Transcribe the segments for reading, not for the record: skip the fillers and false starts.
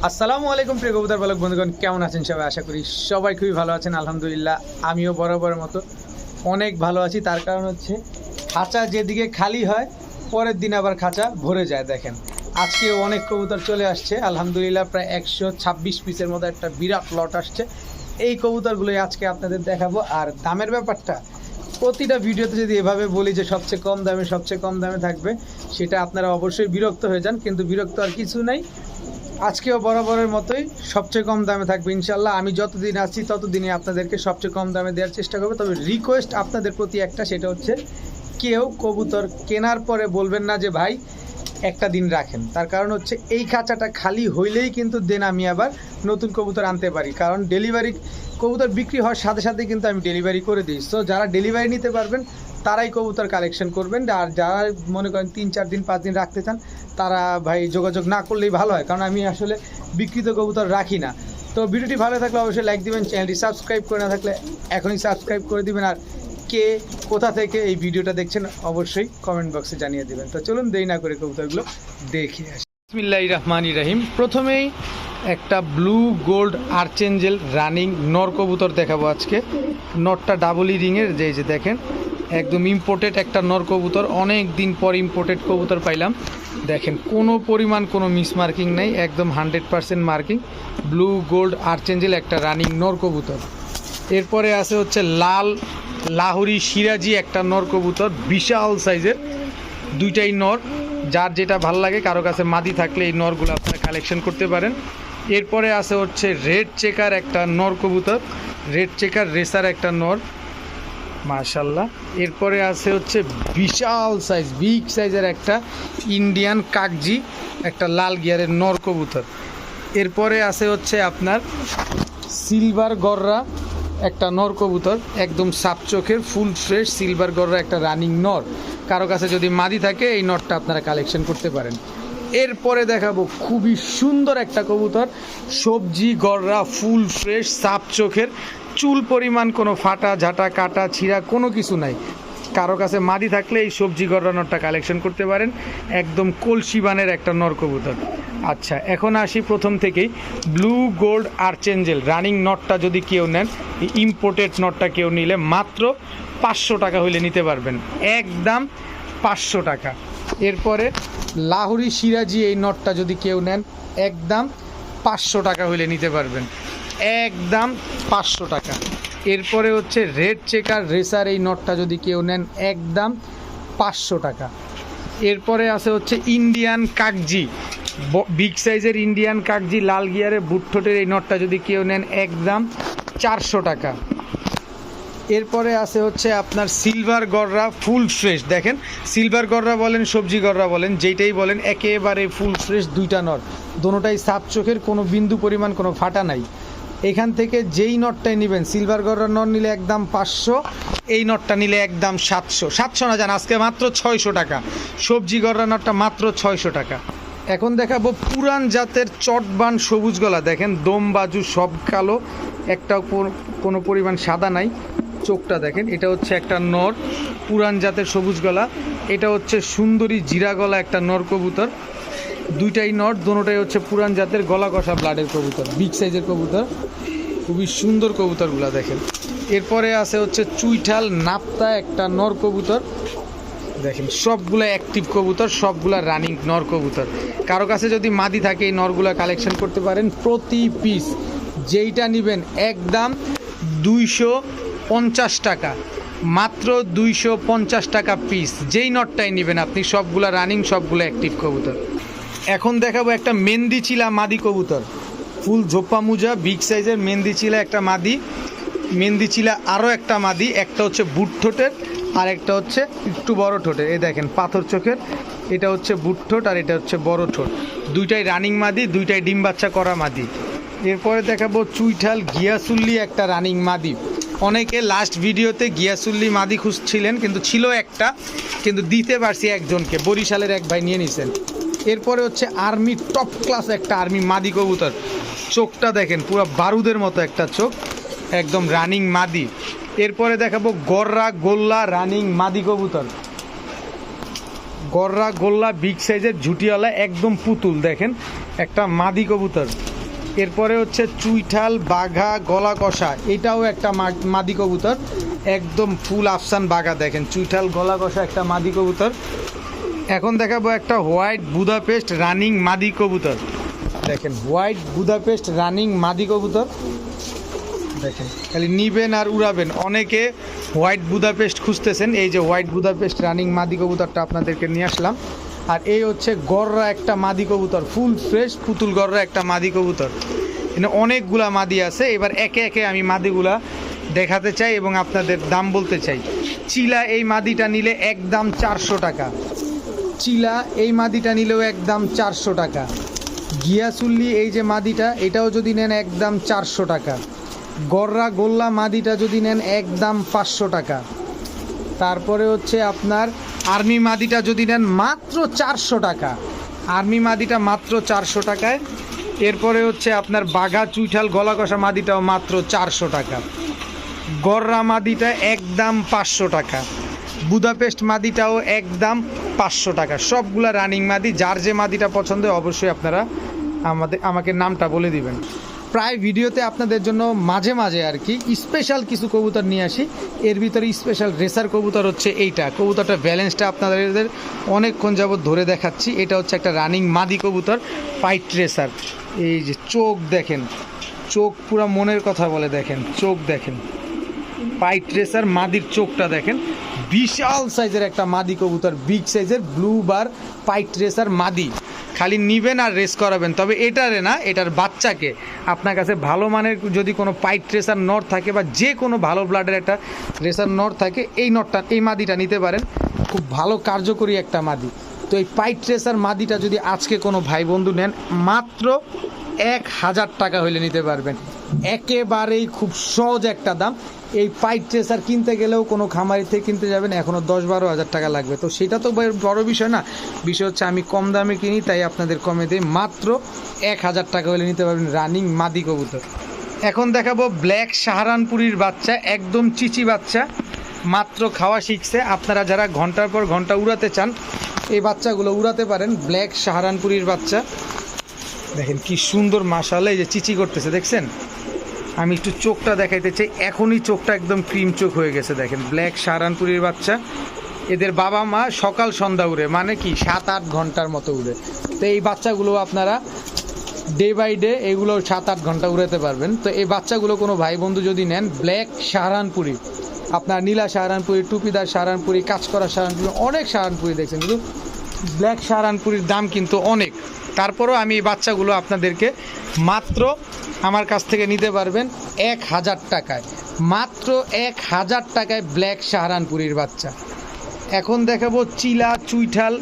আসসালামু আলাইকুম প্রিয় কবুতর পালক বন্ধুগণ, কেমন আছেন সবাই? আশা করি সবাই খুবই ভালো আছেন। আলহামদুলিল্লাহ আমিও বরাবরের মতো অনেক ভালো আছি। তার কারণ হচ্ছে খাঁচা যেদিকে খালি হয় পরের দিন আবার খাঁচা ভরে যায়। দেখেন আজকে অনেক কবুতর চলে আসছে আলহামদুলিল্লাহ, প্রায় 126 পিসের মতো একটা বিরাট লট আসছে। এই কবুতরগুলোই আজকে আপনাদের দেখাবো। আর দামের ব্যাপারটা প্রতিটা ভিডিওতে যদি এভাবে বলি যে সবচেয়ে কম দামে থাকবে, সেটা আপনারা অবশ্যই বিরক্ত হয়ে যান, কিন্তু বিরক্ত আর কিছু নাই। আজকেও বরাবরের মতোই সবচেয়ে কম দামে থাকবে ইনশাল্লাহ। আমি যতদিন আছি ততদিনই আপনাদেরকে সবচেয়ে কম দামে দেওয়ার চেষ্টা করবো। তবে রিকোয়েস্ট আপনাদের প্রতি একটা, সেটা হচ্ছে কেউ কবুতর কেনার পরে বলবেন না যে ভাই একটা দিন রাখেন। তার কারণ হচ্ছে এই খাঁচাটা খালি হইলেই কিন্তু দেন আমি আবার নতুন কবুতর আনতে পারি, কারণ ডেলিভারি কবুতর বিক্রি হওয়ার সাথে সাথে কিন্তু আমি ডেলিভারি করে দিই। সো যারা ডেলিভারি নিতে পারবেন তারাই কবুতর কালেকশন করবেন, আর যারা মনে করেন 3-4 দিন 5 দিন রাখতে চান তারা ভাই যোগাযোগ না করলেই ভালো হয়, কারণ আমি আসলে বিক্রিত কবুতর রাখি না। তো ভিডিওটি ভালো থাকলে অবশ্যই লাইক দিবেন, চ্যানেলটি সাবস্ক্রাইব করে না থাকলে এখনই সাবস্ক্রাইব করে দিবেন। আর কে কোথা থেকে এই ভিডিওটা দেখছেন অবশ্যই কমেন্ট বক্সে জানিয়ে দিবেন। তো চলুন দেরি না করে কবুতরগুলো দেখে আসি। বিসমিল্লাহির রহমানির রহিম। প্রথমেই একটা ব্লু গোল্ড আর্চেঞ্জেল রানিং নর কবুতর দেখাবো আজকে। নরটা ডাবল রিংয়ের, যে দেখেন একদম ইম্পোর্টেড একটা নর কবুতর। অনেক দিন পর ইম্পোর্টেড কবুতর পাইলাম। দেখেন কোনো পরিমাণ কোনো মিস মার্কিং নেই, একদম 100% মার্কিং। ব্লু গোল্ড আর্চেঞ্জেল একটা রানিং নর কবুতর। এরপরে আছে হচ্ছে লাল লাহোরি সিরাজি একটা নর কবুতর, বিশাল সাইজের, দুইটাই নর। যার যেটা ভাল লাগে, কারো কাছে মাদি থাকলে এই নরগুলো আপনারা কালেকশন করতে পারেন। এরপরে আছে হচ্ছে রেড চেকার একটা নর কবুতর, রেড চেকার রেসার একটা নর, মাশাল্লাহ। এরপরে আছে হচ্ছে বিশাল সাইজ বিগ সাইজের একটা ইন্ডিয়ান কাকজি, একটা লাল গিয়ারের নর কবুতর। এরপরে আছে হচ্ছে আপনার সিলভার গররা একটা নর কবুতর, একদম সাপ চোখের ফুল ফ্রেশ সিলভার গররা একটা রানিং নর। কারো কাছে যদি মাদি থাকে এই নরটা আপনারা কালেকশন করতে পারেন। এরপরে দেখাবো খুবই সুন্দর একটা কবুতর, সবজি গররা ফুল ফ্রেশ সাপ চোখের, চুল পরিমাণ কোনো ফাটা ঝাঁটা কাটা ছিঁড়া কোনো কিছু নাই। কারো কাছে মাদি থাকলে এই সবজি গররা নরটা কালেকশন করতে পারেন। একদম কলসি বানের একটা নর কবুতর। আচ্ছা, এখন আসি প্রথম থেকেই। ব্লু গোল্ড আর্চেঞ্জেল রানিং নটটা যদি কেউ নেন, ইম্পোর্টেড নটটা কেউ নিলে মাত্র 500 টাকা হইলে নিতে পারবেন, একদম 500 টাকা। এরপরে লাহোরি সিরাজি এই নটটা যদি কেউ নেন, একদম 500 টাকা হইলে নিতে পারবেন, একদম 500 টাকা। এরপরে হচ্ছে রেড চেকার রেসার এই নটটা যদি কেউ নেন, একদম 500 টাকা। এরপরে আছে হচ্ছে ইন্ডিয়ান কাকজি, বিগ সাইজের ইন্ডিয়ান কাকজি লাল গিয়ারে বুটঠোটের এই নটটা যদি কেউ নেন, একদম 400 টাকা। এরপরে আছে হচ্ছে আপনার সিলভার গররা ফুল ফ্রেশ। দেখেন সিলভার গররা বলেন সবজি গররা বলেন যেইটাই বলেন, একেবারে ফুল ফ্রেশ দুইটা নট, দোনোটাই সাপ চোখের, কোনো বিন্দু পরিমাণ কোনো ফাটা নাই। এখান থেকে যেই নটটাই নেবেন, সিলভার গররার নট নিলে একদম 500, এই নটটা নিলে একদম 700 না জান, আজকে মাত্র 600 টাকা। সবজি গররা নটটা মাত্র 600 টাকা। এখন দেখাবো পুরান জাতের চটবান সবুজ গলা। দেখেন দম বাজু সব কালো, একটা কোনো পরিমাণ সাদা নাই। চোখটা দেখেন, এটা হচ্ছে একটা নর পুরান জাতের সবুজ গলা। এটা হচ্ছে সুন্দরী জিরা গলা একটা নর কবুতর, দুইটাই নর, দোনোটাই হচ্ছে পুরান জাতের গলা কষা ব্লাডের কবুতর, বিগ সাইজের কবুতর, খুবই সুন্দর কবুতরগুলা দেখেন। এরপরে আছে হচ্ছে চুইঠাল নাপ্তা একটা নর কবুতর। দেখেন সবগুলো অ্যাক্টিভ কবুতর, সবগুলা রানিং নর কবুতর। কারো কাছে যদি মাদি থাকে এই নরগুলা কালেকশন করতে পারেন। প্রতি পিস যেইটা নেবেন একদম 250 টাকা, মাত্র 250 টাকা পিস। যেই নটটাই নেবেন আপনি, সবগুলা রানিং, সবগুলো অ্যাক্টিভ কবুতর। এখন দেখাবো একটা মেহেন্দি চিলা মাদি কবুতর, ফুল ঝোপ্পা মুজা বিগ সাইজের মেহেন্দি চিলা একটা মাদি, মেহেন্দি চিলা আরও একটা মাদি, একটা হচ্ছে বুট ঠোঁটের আর একটা হচ্ছে একটু বড় ঠোঁটের। এই দেখেন পাথর চোখের, এটা হচ্ছে বুট ঠোঁট আর এটা হচ্ছে বড় ঠোঁট, দুইটাই রানিং মাদি, দুইটাই ডিম বাচ্চা করা মাদি। এরপরে দেখাবো চুইঠাল গিয়াসুল্লি একটা রানিং মাদি। অনেকে লাস্ট ভিডিওতে গিয়াসুল্লি মাদি খুঁজছিলেন, কিন্তু ছিল একটা, কিন্তু দিতে পারছি একজনকে, বরিশালের এক ভাই নিয়ে নিছেন। এরপরে হচ্ছে আর্মি টপ ক্লাস একটা আর্মি মাদি কবুতর, চোখটা দেখেন পুরো বারুদের মতো একটা চোখ, একদম রানিং মাদি। এরপরে দেখাবো গররা গোল্লা রানিং মাদি কবুতর, গররা গোল্লা বিগ সাইজের ঝুটিওয়ালা একদম পুতুল। দেখেন একটা মাদি কবুতর, এরপরে হচ্ছে চুইঠাল, বাঘা, গলা কষা, এটাও একটা মাদি কবুতর, একদম ফুল আফসান বাঘা। দেখেন চুইঠাল গলা কষা একটা মাদি কবুতর। এখন দেখাবো একটা হোয়াইট বুদাপেস্ট রানিং মাদি কবুতর। দেখেন হোয়াইট বুদাপেস্ট রানিং মাদি কবুতর। দেখেন খালি নিবেন আর উড়াবেন। অনেকে হোয়াইট বুদাপেস্ট খুঁজতেছেন, এই যে হোয়াইট বুদাপেস্ট রানিং মাদি কবুতরটা আপনাদেরকে নিয়ে আসলাম। আর এই হচ্ছে গররা একটা মাদি কবুতর, ফুল ফ্রেশ পুতুল গররা একটা মাদি কবুতর। এখানে অনেকগুলা মাদি আছে, এবার একে একে আমি মাদিগুলা দেখাতে চাই এবং আপনাদের দাম বলতে চাই। চিলা এই মাদিটা নিলে একদম 400 টাকা। চিলা এই মাদিটা নিলেও একদম 400 টাকা। গিয়াসুল্লি এই যে মাদিটা, এটাও যদি নেন একদম 400 টাকা। গররা গোল্লা মাদিটা যদি নেন একদম 500 টাকা। তারপরে হচ্ছে আপনার আর্মি মাদিটা যদি নেন মাত্র 400 টাকা। আর্মি মাদিটা মাত্র 400 টাকায়। এরপরে হচ্ছে আপনার বাঘা চুইঠাল গলা কষা মাদিটাও মাত্র 400 টাকা। গররা মাদিটা একদম 500 টাকা। বুদাপেস্ট মাদিটাও একদম 500 টাকা। সবগুলা রানিং মাদি। যার যে মাদিটা পছন্দ অবশ্যই আপনারা আমাকে নামটা বলে দিবেন। প্রায় ভিডিওতে আপনাদের জন্য মাঝে মাঝে আর কি স্পেশাল কিছু কবুতর নিয়ে আসি। এর ভিতরে স্পেশাল রেসার কবুতর হচ্ছে এইটা। কবুতরটা ব্যালেন্সটা আপনাদের অনেকক্ষণ যাবত ধরে দেখাচ্ছি। এটা হচ্ছে একটা রানিং মাদি কবুতর, পাইট রেসার। এই যে চোখ দেখেন, চোখ পুরা মনের কথা বলে। দেখেন চোখ দেখেন, পাইট রেসার মাদির চোখটা দেখেন। বিশাল সাইজের একটা মাদি কবুতর, বিগ সাইজের ব্লু বার পাইট রেসার মাদি। খালি নিবেন আর রেস করাবেন। তবে এটারে না, এটার বাচ্চাকে আপনার কাছে ভালো মানের যদি কোনো পাইট রেসার নট থাকে বা যে কোনো ভালো ব্লাডের একটা রেসার নট থাকে, এই নটটা এই মাদিটা নিতে পারেন। খুব ভালো কার্যকরী একটা মাদি। তো এই পাইট রেসার মাদিটা যদি আজকে কোনো ভাই বন্ধু নেন মাত্র 1000 টাকা হইলে নিতে পারবেন। একেবারেই খুব সহজ একটা দাম। এই পাইট ট্রেসার কিনতে গেলেও কোনো খামারি থেকে কিনতে যাবেন এখনও 10-12 হাজার টাকা লাগবে। তো সেটা তো বড় বিষয় না, বিষয় হচ্ছে আমি কম দামে কিনি তাই আপনাদের কমে দিই। মাত্র 1000 টাকা হলে নিতে পারবেন রানিং মাদি কবুতর। এখন দেখাবো ব্ল্যাক সাহারানপুরীর বাচ্চা, একদম চিচি বাচ্চা, মাত্র খাওয়া শিখছে। আপনারা যারা ঘন্টার পর ঘন্টা উড়াতে চান এই বাচ্চাগুলো উড়াতে পারেন। ব্ল্যাক সাহারানপুরীর বাচ্চা দেখেন কি সুন্দর, মাশাআল্লাহ। এই যে চিচি করতেছে দেখছেন। আমি একটু চোখটা দেখাইতে চাই, এখনই চোখটা একদম ক্রিম চোখ হয়ে গেছে। দেখেন ব্ল্যাক সাহারানপুরীর বাচ্চা। এদের বাবা মা সকাল সন্ধ্যা উড়ে, মানে কি 7-8 ঘন্টার মতো উড়ে। তো এই বাচ্চাগুলো আপনারা ডে বাই ডে এগুলো 7-8 ঘন্টা উড়াতে পারবেন। তো এই বাচ্চাগুলো কোনো ভাই বন্ধু যদি নেন, ব্ল্যাক সাহারানপুরি, আপনার নীলা সাহারানপুরি, টুপিদার সাহারানপুরি, কাজ করা সাহারানপুরি, অনেক সাহারানপুরি দেখছেন, কিন্তু ব্ল্যাক সাহারানপুরির দাম কিন্তু অনেক। তারপরও আমি এই বাচ্চাগুলো আপনাদেরকে মাত্র আমার কাছ থেকে নিতে পারবেন 1000 টাকায়। মাত্র 1000 টাকায় ব্ল্যাক সাহারানপুরীর বাচ্চা। এখন দেখাবো চিলা চুইঠাল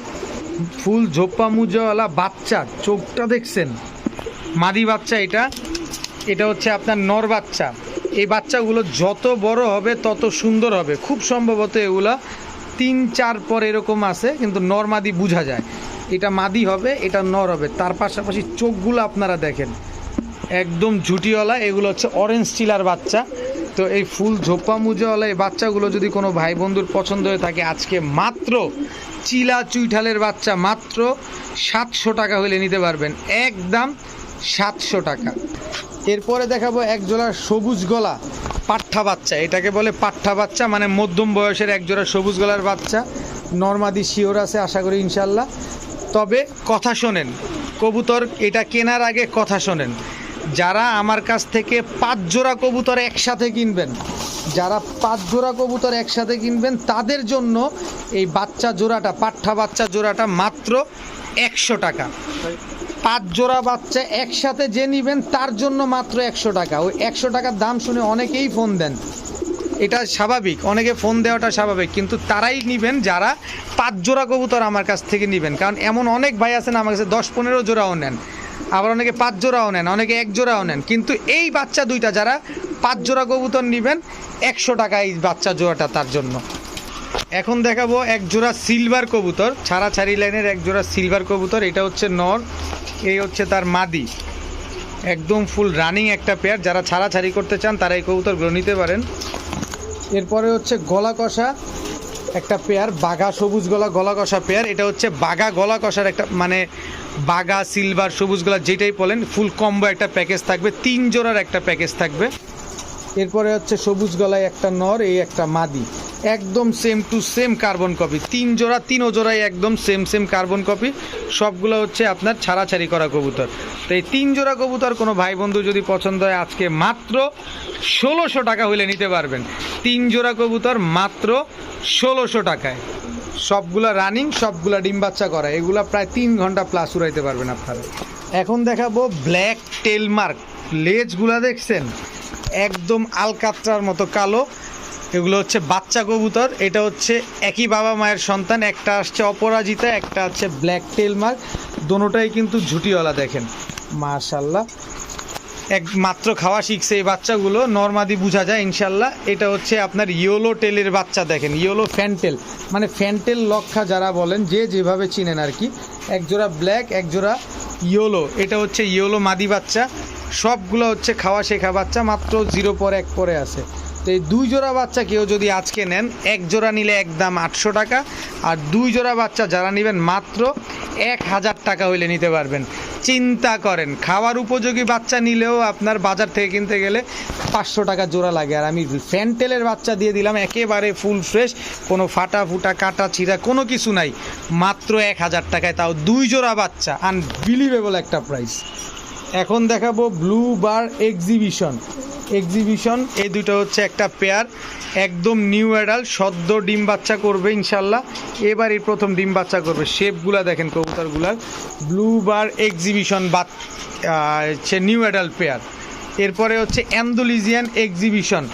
ফুল ঝোপ্পা মুজওয়ালা বাচ্চা। চোখটা দেখছেন, মাদি বাচ্চা। এটা হচ্ছে আপনার নর বাচ্চা। এই বাচ্চাগুলো যত বড় হবে তত সুন্দর হবে। খুব সম্ভবত এগুলা 3-4 পর এরকম আছে, কিন্তু নর মাদি বোঝা যায়। এটা মাদি হবে, এটা নর হবে। তার পাশাপাশি চোখগুলো আপনারা দেখেন একদম ঝুটিওয়ালা। এগুলো হচ্ছে অরেঞ্জ চিলার বাচ্চা। তো এই ফুল ঝোপ্পা মুজওয়ালা এই বাচ্চাগুলো যদি কোনো ভাই বন্ধুর পছন্দ হয়ে থাকে, আজকে মাত্র চিলা চুইঠালের বাচ্চা মাত্র 700 টাকা হলে নিতে পারবেন, একদম 700 টাকা। এরপরে দেখাবো একজোড়া সবুজ গলা পাঠা বাচ্চা। এটাকে বলে পাঠা বাচ্চা, মানে মধ্যম বয়সের একজোড়া সবুজ গলার বাচ্চা। নরমাদি শিওর আছে আশা করি ইনশাল্লাহ। তবে কথা শোনেন, কবুতর এটা কেনার আগে কথা শোনেন। যারা আমার কাছ থেকে 5 জোড়া কবুতর একসাথে কিনবেন, যারা 5 জোড়া কবুতর একসাথে কিনবেন তাদের জন্য এই বাচ্চা জোড়াটা, পাঠা বাচ্চা জোড়াটা মাত্র 100 টাকা। 5 জোড়া বাচ্চা একসাথে যে নেবেন তার জন্য মাত্র 100 টাকা। ওই 100 টাকার দাম শুনে অনেকেই ফোন দেন, এটা স্বাভাবিক, অনেকে ফোন দেওয়াটা স্বাভাবিক, কিন্তু তারাই নেবেন যারা 5 জোড়া কবুতর আমার কাছ থেকে নেবেন। কারণ এমন অনেক ভাই আছেন আমার কাছে 10-15 জোড়াও নেন, আবার অনেকে 5 জোড়াও নেন, অনেকে 1 জোড়াও নেন। কিন্তু এই বাচ্চা দুইটা যারা 5 জোড়া কবুতর নেবেন 100 টাকা এই বাচ্চা জোড়াটা তার জন্য। এখন দেখাবো এক জোড়া সিলভার কবুতর, ছাড়াছাড়ি লাইনের এক জোড়া সিলভার কবুতর। এটা হচ্ছে নর, এই হচ্ছে তার মাদি। একদম ফুল রানিং একটা পেয়ার। যারা ছাড়াছাড়ি করতে চান তারা এই কবুতরগুলো নিতে পারেন। এরপরে হচ্ছে গলা কষা একটা পেয়ার বাঘা সবুজ গলা গলা কষা পেয়ার। এটা হচ্ছে বাঘা গলা কষার একটা মানে বাঘা সিলভার সবুজ গলা যেটাই বলেন ফুল কম্বো একটা প্যাকেজ থাকবে, 3 জোড়ার একটা প্যাকেজ থাকবে। এরপরে হচ্ছে সবুজ গলায় একটা নর, এই একটা মাদি, একদম same to same carbon copy, 3 জোড়া, 3 জোড়াই একদম সেম কার্বন কপি। সবগুলো হচ্ছে আপনার ছাড়াছাড়ি করা কবুতর। তো এই 3 জোড়া কবুতর কোনো ভাই বন্ধু যদি পছন্দ হয় আজকে মাত্র 1600 টাকা হইলে নিতে পারবেন। 3 জোড়া কবুতর মাত্র 1600 টাকায়, সবগুলা রানিং, সবগুলা ডিম বাচ্চা করা, এগুলা প্রায় 3 ঘন্টা প্লাস উড়াইতে পারবেন আপনারা। এখন দেখাবো ব্ল্যাক টেলমার্ক, লেজগুলা দেখছেন একদম আলকাত্রার মতো কালো, এগুলো হচ্ছে বাচ্চা কবুতর। এটা হচ্ছে একই বাবা মায়ের সন্তান, একটা আসছে অপরাজিতা, একটা হচ্ছে ব্ল্যাক টেলমার্ক, দোনোটাই কিন্তু ঝুটিওয়ালা। দেখেন মাশাল্লাহ, মাত্র খাওয়া শিখছে এই বাচ্চাগুলো, নরমাদি বোঝা যায় ইনশাল্লাহ। এটা হচ্ছে আপনার ইয়েলো টেলের বাচ্চা, দেখেন ইয়েলো ফ্যান্টেল, মানে ফ্যান্টেল লক্ষা যারা বলেন, যে যেভাবে চিনেন আর কি। একজোড়া ব্ল্যাক, একজোড়া ইয়েলো, এটা হচ্ছে ইয়েলো মাদি বাচ্চা। সবগুলো হচ্ছে খাওয়া শেখা বাচ্চা, মাত্র 0 পর 1 পরে আছে। তো এই 2 জোড়া বাচ্চা কেউ যদি আজকে নেন, 1 জোড়া নিলে একদম 800 টাকা, আর 2 জোড়া বাচ্চা যারা নেবেন মাত্র 1000 টাকা হইলে নিতে পারবেন। চিন্তা করেন, খাওয়ার উপযোগী বাচ্চা নিলেও আপনার বাজার থেকে কিনতে গেলে 500 টাকা জোড়া লাগে, আর আমি ফ্যান্টেলের বাচ্চা দিয়ে দিলাম একেবারে ফুল ফ্রেশ, কোনো ফাটা ফুটা কাটা ছিঁড়া কোনো কিছু নাই, মাত্র 1000 টাকায়, তাও 2 জোড়া বাচ্চা, আনবিলিভেবল একটা প্রাইস। এখন দেখাবো ব্লু বার এক্সিবিশন। এই দুটো হচ্ছে একটা পেয়ার, একদম নিউ অ্যাডাল্ট, সদ্য ডিম বাচ্চা করবে ইনশাল্লাহ, এবারই প্রথম ডিম বাচ্চা করবে। শেপগুলা দেখেন কবুতরগুলার, ব্লু বার এক্সিবিশন হচ্ছে নিউ অ্যাডাল্ট পেয়ার। এরপরে হচ্ছে অ্যান্ডালুজিয়ান এক্সিবিশন,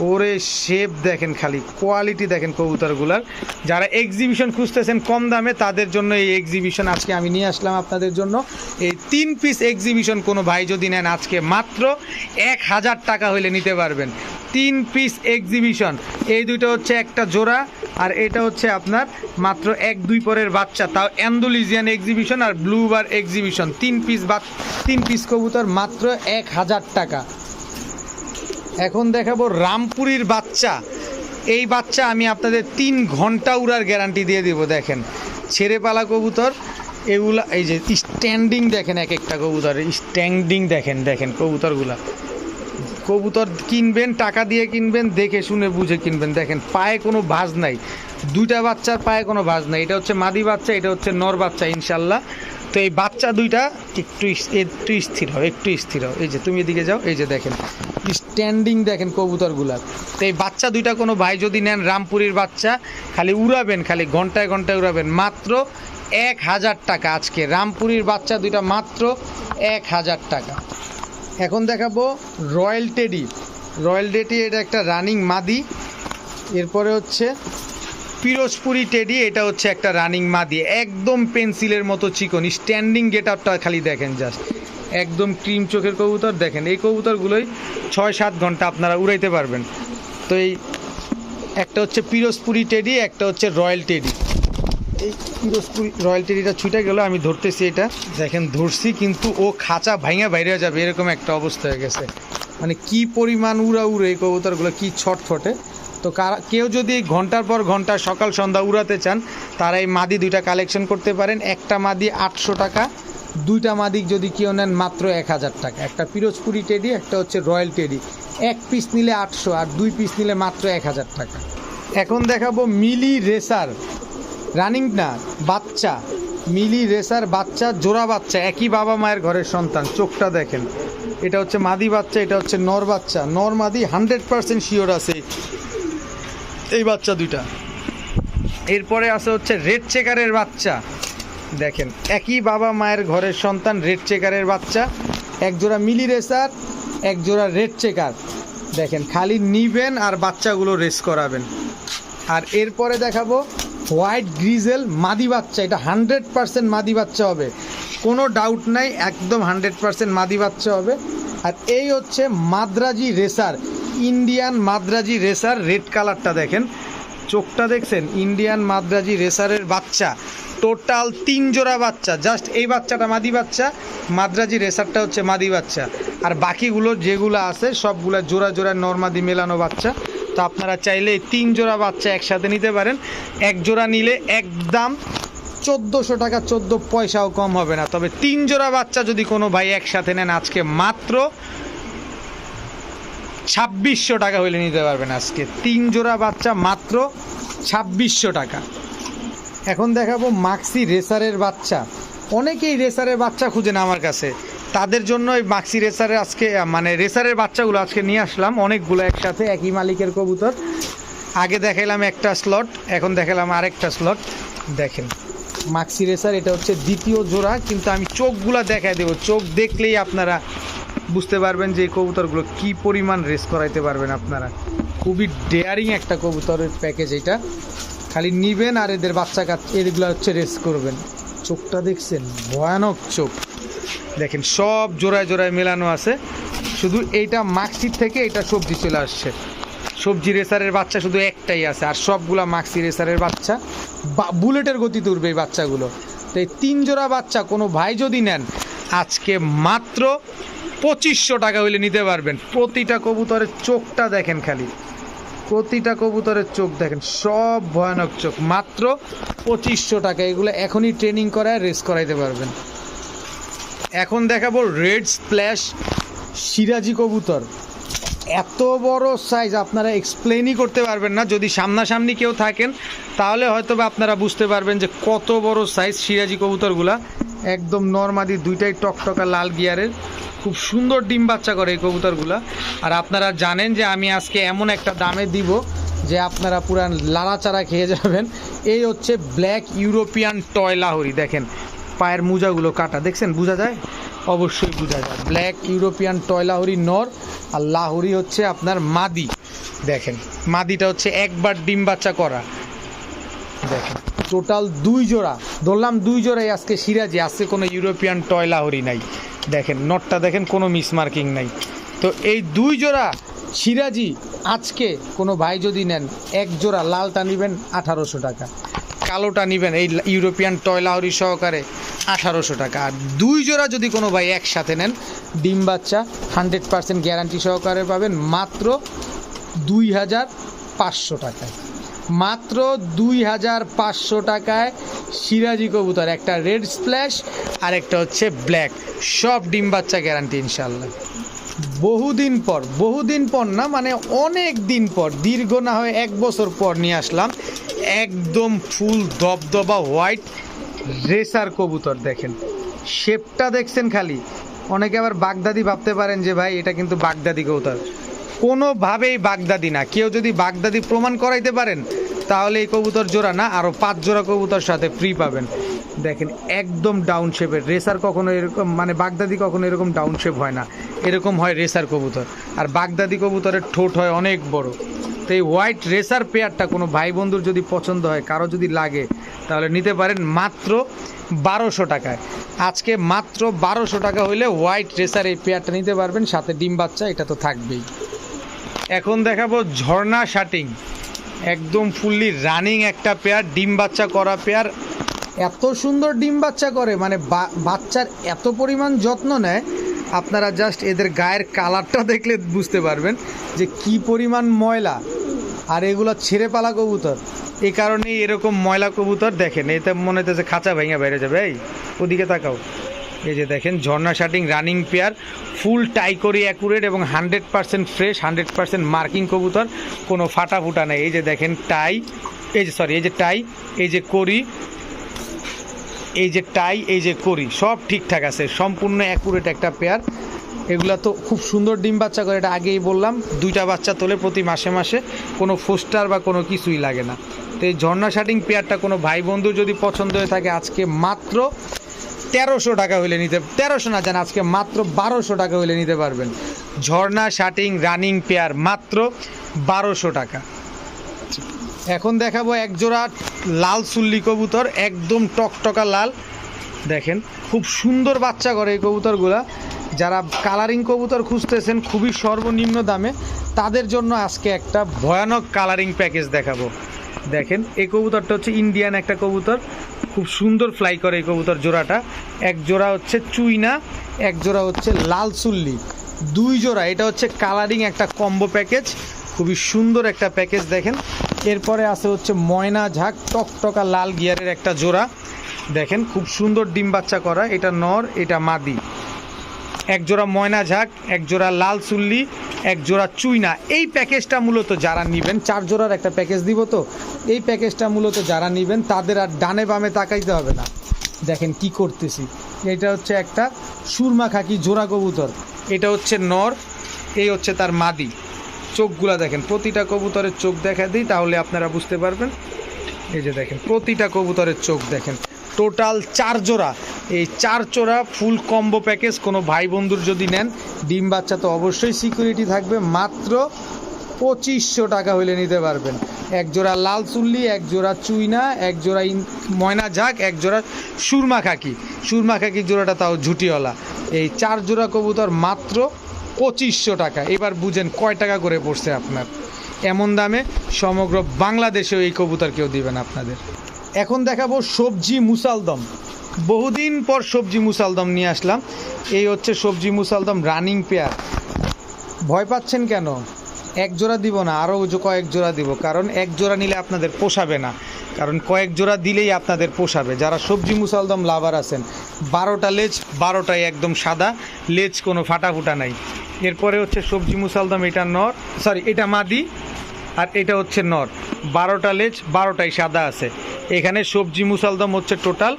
ওরে শেপ দেখেন, খালি কোয়ালিটি দেখেন কবুতরগুলার। যারা এক্সিবিশন খুঁজতেছেন কম দামে, তাদের জন্য এই এক্সিবিশন আজকে আমি নিয়ে আসলাম আপনাদের জন্য। এই 3 পিস এক্সিবিশন কোনো ভাই যদি নেন আজকে মাত্র 1000 টাকা হইলে নিতে পারবেন। 3 পিস এক্সিবিশন, এই দুটো হচ্ছে একটা জোড়া, আর এটা হচ্ছে আপনার মাত্র 1-2 পরের বাচ্চা, তাও অ্যান্ডালুজিয়ান এক্সিবিশন আর ব্লু বার এক্সিবিশন, 3 পিস কবুতর মাত্র 1000 টাকা। এখন দেখাবো রামপুরীর বাচ্চা। এই বাচ্চা আমি আপনাদের 3 ঘন্টা উড়ার গ্যারান্টি দিয়ে দিব। দেখেন ছেড়ে পালা কবুতর এগুলা, এই যে স্ট্যান্ডিং দেখেন, এক একটা কবুতরের স্ট্যান্ডিং দেখেন কবুতর কিনবেন, টাকা দিয়ে কিনবেন, দেখে শুনে বুঝে কিনবেন। দেখেন পায়ে কোনো ভাঁজ নাই, 2টা বাচ্চার পায়ে কোনো ভাঁজ নাই। এটা হচ্ছে মাদি বাচ্চা, এটা হচ্ছে নর বাচ্চা ইনশাল্লাহ। তো এই বাচ্চা দুইটা একটু স্থির হয়, এই যে তুমি এদিকে যাও, এই যে দেখেন স্ট্যান্ডিং দেখেন কবুতরগুলার। তো এই বাচ্চা দুইটা কোনো ভাই যদি নেন, রামপুরীর বাচ্চা, খালি উড়াবেন, খালি ঘন্টায় উড়াবেন, মাত্র 1000 টাকা আজকে। রামপুরীর বাচ্চা দুইটা মাত্র 1000 টাকা। এখন দেখাবো রয়্যাল টেডি। এটা একটা রানিং মাদি। এরপরে হচ্ছে পিরোজপুরি টেডি, এটা হচ্ছে একটা রানিং মাদি, একদম পেন্সিলের মতো চিকন, স্ট্যান্ডিং গেট আপটা খালি দেখেন, জাস্ট একদম ক্রিম চোখের কবুতর। দেখেন এই কবুতরগুলোই 6-7 ঘন্টা আপনারা উড়াইতে পারবেন। তো এই একটা হচ্ছে পিরোজপুরি টেডি, একটা হচ্ছে রয়্যাল টেডি। এই পিরোজপুরি রয়্যাল টেডিটা ছুটে গেল, আমি ধরতেছি, এটা দেখেন ধরছি, কিন্তু ও খাঁচা ভাঙা বাইরে যাবে এরকম একটা অবস্থা হয়ে গেছে। মানে কি পরিমাণ উড়ে এই কবুতরগুলো, কি ছটফটে। তো কেউ যদি ঘন্টার পর ঘন্টা সকাল সন্ধ্যা উড়াতে চান, তারা এই মাদি দুইটা কালেকশন করতে পারেন। একটা মাদি 800 টাকা, 2টা মাদি যদি কেউ নেন মাত্র 1000 টাকা। একটা পিরোজপুরি টেডি, একটা হচ্ছে রয়্যাল টেডি, 1 পিস নিলে 800, আর 2 পিস নিলে মাত্র 1000 টাকা। এখন দেখাবো মিলি রেসার, রানিং না বাচ্চা, মিলি রেসার বাচ্চা, জোড়া বাচ্চা, একই বাবা মায়ের ঘরের সন্তান। চোখটা দেখেন, এটা হচ্ছে মাদি বাচ্চা, এটা হচ্ছে নর বাচ্চা, নর মাদি 100% শিওর আছে এই বাচ্চা দুইটা। এরপরে আছে হচ্ছে রেড চেকারের বাচ্চা, দেখেন একই বাবা মায়ের ঘরের সন্তান, রেড চেকারের বাচ্চা, এক জোড়া মিলি রেসার, এক জোড়া রেড চেকার। দেখেন খালি নিবেন আর বাচ্চাগুলো রেস করাবেন। আর এরপরে দেখাবো হোয়াইট গ্রিজেল মাদি বাচ্চা, এটা 100% মাদি বাচ্চা হবে, কোনো ডাউট নাই, একদম 100% মাদি বাচ্চা হবে। আর এই হচ্ছে মাদ্রাজি রেসার, ইন্ডিয়ান মাদ্রাজি রেসার, রেড কালারটা দেখেন, চোখটা দেখছেন, ইন্ডিয়ান মাদ্রাজি রেসারের বাচ্চা, টোটাল 3 জোড়া বাচ্চা। জাস্ট এই বাচ্চাটা মাদি বাচ্চা, মাদ্রাজি রেসারটা হচ্ছে মাদি বাচ্চা, আর বাকিগুলো যেগুলো আছে সবগুলা জোড়া জোড়া নরমাদি মেলানো বাচ্চা। তো আপনারা চাইলে এই 3 জোড়া বাচ্চা একসাথে নিতে পারেন। এক জোড়া নিলে একদম 1400 টাকা, 14 পয়সাও কম হবে না। তবে 3 জোড়া বাচ্চা যদি কোনো ভাই একসাথে নেন আজকে মাত্র 2600 টাকা হইলে নিতে পারবেন। আজকে 3 জোড়া বাচ্চা মাত্র 2600 টাকা। এখন দেখাবো মাক্সি রেসারের বাচ্চা। অনেকেই রেসারের বাচ্চা খুঁজেন আমার কাছে, তাদের জন্য এই মাক্সি রেসারের আজকে মানে রেসারের বাচ্চাগুলো আজকে নিয়ে আসলাম অনেকগুলো একসাথে, একই মালিকের কবুতর। আগে দেখাইলাম একটা স্লট, এখন দেখালাম আরেকটা স্লট। দেখেন মাক্সি রেসার, এটা হচ্ছে দ্বিতীয় জোড়া, কিন্তু আমি চোখগুলো দেখাই দেবো। চোখ দেখলেই আপনারা বুঝতে পারবেন যে এই কবুতরগুলো কী পরিমাণ রেস করাইতে পারবেন আপনারা। খুবই ডেয়ারিং একটা কবুতরের প্যাকেজ এটা। খালি নিবেন আর এদের বাচ্চা এগুলো হচ্ছে রেস করবেন। চোখটা দেখছেন, ভয়ানক চোখ। দেখেন সব জোড়ায় জোড়ায় মেলানো আছে। শুধু এইটা মাক্সির থেকে এটা সবজি চলে আসছে। সবজি রেসারের বাচ্চা শুধু একটাই আছে, আর সবগুলা মাক্সি রেসারের বাচ্চা। বুলেটের গতি তুলবে এই বাচ্চাগুলো। তো এই 3 জোড়া বাচ্চা কোনো ভাই যদি নেন আজকে মাত্র 2500 টাকা হইলে নিতে পারবেন। প্রতিটা কবুতরের চোখটা দেখেন, খালি প্রতিটা কবুতরের চোখ দেখেন, সব ভয়ানক চোখ। মাত্র 2500 টাকা। এগুলো এখনই ট্রেনিং করায় রেস করাইতে পারবেন। এখন দেখাবো রেড স্প্ল্যাশ সিরাজি কবুতর। এত বড় সাইজ আপনারা এক্সপ্লেনই করতে পারবেন না। যদি সামনাসামনি কেউ থাকেন তাহলে হয়তো বা আপনারা বুঝতে পারবেন যে কত বড় সাইজ সিরাজি কবুতরগুলা। একদম নরমাদি, দুইটাই টকটকা লাল গিয়ারের, খুব সুন্দর ডিম বাচ্চা করে এই কবুতরগুলা। আর আপনারা জানেন যে আমি আজকে এমন একটা দামে দিব যে আপনারা পুরা লাড়াচাড়া খেয়ে যাবেন। এই হচ্ছে ব্ল্যাক ইউরোপিয়ান টয় লাহোরি। দেখেন পায়ের মোজাগুলো কাটা, দেখছেন? বোঝা যায়, অবশ্যই বোঝা যায়। ব্ল্যাক ইউরোপিয়ান টয় লাহোরি নর, আর লাহোরি হচ্ছে আপনার মাদি। দেখেন মাদিটা হচ্ছে একবার ডিম বাচ্চা করা। দেখেন টোটাল 2 জোড়া, ধরলাম 2 জোড়াই আজকে সিরাজি। আজকে কোনো ইউরোপিয়ান টয় লাহোরি নাই। দেখেন নটটা দেখেন, কোনো মিসমার্কিং নাই। তো এই 2 জোড়া সিরাজি আজকে কোনো ভাই যদি নেন, এক জোড়া লালটা নেবেন 1800 টাকা, কালোটা নেবেন এই ইউরোপিয়ান টয় লাহোরি সহকারে 1800 টাকা। আর 2 জোড়া যদি কোনো ভাই একসাথে নেন ডিম বাচ্চা 100% গ্যারান্টি সহকারে পাবেন মাত্র 2500 টাকায়। মাত্র 2500 টাকায় সিরাজি কবুতর, একটা রেড স্প্ল্যাশ আর একটা হচ্ছে ব্ল্যাক, সব ডিম বাচ্চা গ্যারান্টি ইনশাল্লাহ। বহুদিন পর না, মানে অনেক দিন পর, দীর্ঘ না হয় 1 বছর পর নিয়ে আসলাম একদম ফুল দবদবা হোয়াইট রেসার কবুতর। দেখেন শেপটা দেখছেন খালি। অনেকে আবার বাগদাদি ভাবতে পারেন যে ভাই এটা কিন্তু বাগদাদি কবুতর। কোনোভাবেই বাগদাদি না। কেউ যদি বাগদাদি প্রমাণ করাইতে পারেন তাহলে এই কবুতর জোড়া না, আরও 5 জোড়া কবুতর সাথে ফ্রি পাবেন। দেখেন একদম ডাউন শেপের। রেসার কখনো এরকম, মানে বাগদাদি কখনো এরকম ডাউন শেপ হয় না, এরকম হয় রেসার কবুতর। আর বাগদাদি কবুতরের ঠোঁট হয় অনেক বড়। তো এই হোয়াইট রেসার পেয়ারটা কোনো ভাই বন্ধুর যদি পছন্দ হয়, কারো যদি লাগে, তাহলে নিতে পারেন মাত্র 1200 টাকায়। আজকে মাত্র 1200 টাকা হইলে হোয়াইট রেসার এই পেয়ারটা নিতে পারবেন, সাথে ডিম বাচ্চা এটা তো থাকবেই। এখন দেখাবো ঝর্ণা শাটিং, একদম ফুললি রানিং একটা পেয়ার, ডিম বাচ্চা করা পেয়ার। এত সুন্দর ডিম বাচ্চা করে, মানে বাচ্চার এত পরিমাণ যত্ন নেয়। আপনারা জাস্ট এদের গায়ের কালারটা দেখলে বুঝতে পারবেন যে কি পরিমাণ ময়লা। আর এগুলো ছেড়ে পালা কবুতর, এই কারণেই এরকম ময়লা কবুতর। দেখেন এতে মনে হচ্ছে খাঁচা ভেঙে বাইরে যাবে। এই ওদিকে তাকাও, এই যে দেখেন ঝর্ণা শাটিং রানিং পেয়ার, ফুল টাইকরি অ্যাকুরেট এবং 100% ফ্রেশ, 100% মার্কিং কবুতর, কোনো ফাটা ফুটা নেই। এই যে দেখেন টাই, এই যে সরি এই যে টাই, এই যে করি, এই যে টাই, এই যে করি, সব ঠিকঠাক আছে, সম্পূর্ণ অ্যাকুরেট একটা পেয়ার। এগুলো তো খুব সুন্দর ডিম বাচ্চা করে, এটা আগেই বললাম। 2টা বাচ্চা তোলে প্রতি মাসে মাসে, কোনো ফোস্টার বা কোনো কিছুই লাগে না। তো এই ঝর্ণা শাটিং পেয়ারটা কোনো ভাই বন্ধু যদি পছন্দ হয়ে থাকে আজকে মাত্র 1300 টাকা হইলে নিতে, 1300 না জান, আজকে মাত্র 1200 টাকা হইলে নিতে পারবেন। ঝর্ণা শাটিং রানিং পেয়ার মাত্র 1200 টাকা। এখন দেখাবো এক জোড়া লাল সুল্লি কবুতর, একদম টকটকা লাল। দেখেন খুব সুন্দর বাচ্চা করে এই কবুতরগুলা। যারা কালারিং কবুতর খুঁজতেছেন খুবই সর্বনিম্ন দামে, তাদের জন্য আজকে একটা ভয়ানক কালারিং প্যাকেজ দেখাবো। দেখেন এই কবুতরটা হচ্ছে ইন্ডিয়ান একটা কবুতর, খুব সুন্দর ফ্লাই করে এই কবুতর জোড়াটা। এক জোড়া হচ্ছে চুইনা, এক জোড়া হচ্ছে লাল চুল্লি, দুই জোড়া। এটা হচ্ছে কালারিং একটা কম্বো প্যাকেজ, খুবই সুন্দর একটা প্যাকেজ দেখেন। এরপরে আছে হচ্ছে ময়না ঝাঁক টকটকা লাল গিয়ারের একটা জোড়া দেখেন, খুব সুন্দর ডিম বাচ্চা করা। এটা নর, এটা মাদি। এক জোড়া ময়না ঝাঁক, এক জোড়া লাল চুল্লি, এক জোড়া চুইনা। এই প্যাকেজটা মূলত যারা নেবেন, 4 জোড়ার একটা প্যাকেজ দিব, তো এই প্যাকেজটা মূলত যারা নেবেন তাদের আর ডানে বামে তাকাইতে হবে না। দেখেন কি করতেছি, এটা হচ্ছে একটা সুরমা খাকি জোড়া কবুতর, এটা হচ্ছে নর, এই হচ্ছে তার মাদি। চোখগুলা দেখেন, প্রতিটা কবুতরের চোখ দেখা দিই তাহলে আপনারা বুঝতে পারবেন। এই যে দেখেন প্রতিটা কবুতরের চোখ দেখেন। টোটাল 4 জোড়া, এই 4 জোড়া ফুল কম্বো প্যাকেজ। কোনো ভাই বন্ধুর যদি নেন, ডিম বাচ্চা তো অবশ্যই সিকিউরিটি থাকবে, মাত্র 2500 টাকা হইলে নিতে পারবেন। এক জোড়া লাল চুল্লি, এক জোড়া চুইনা, এক জোড়া ময়না ঝাঁক, এক জোড়া সুরমা খাকি। সুরমা খাকি জোড়াটা তাও ঝুটিওয়ালা। এই 4 জোড়া কবুতর মাত্র 2500 টাকা। এবার বুঝেন কয় টাকা করে পড়ছে আপনার। এমন দামে সমগ্র বাংলাদেশেও এই কবুতর কেউ দিবেন আপনাদের। এখন দেখাবো সবজি মুসালদম। বহুদিন পর সবজি মুসালদম নিয়ে আসলাম। এই হচ্ছে সবজি মুসালদম রানিং পেয়ার। ভয় পাচ্ছেন কেন? এক জোড়া দিব না, আরও কয়েক জোড়া দিব, কারণ এক জোড়া নিলে আপনাদের পোষাবে না, কারণ কয়েক জোড়া দিলেই আপনাদের পোষাবে। যারা সবজি মুসালদম লাভার আছেন, 12টা লেজ, 12টাই একদম সাদা, লেজ কোনো ফাটাফুটা নাই। এরপরে হচ্ছে সবজি মুসালদম, এটা নর, সরি এটা মাদি, আর এটা হচ্ছে নর। 12টা লেজ, 12টাই সাদা আছে। এখানে সবজি মুসালদম হচ্ছে টোটাল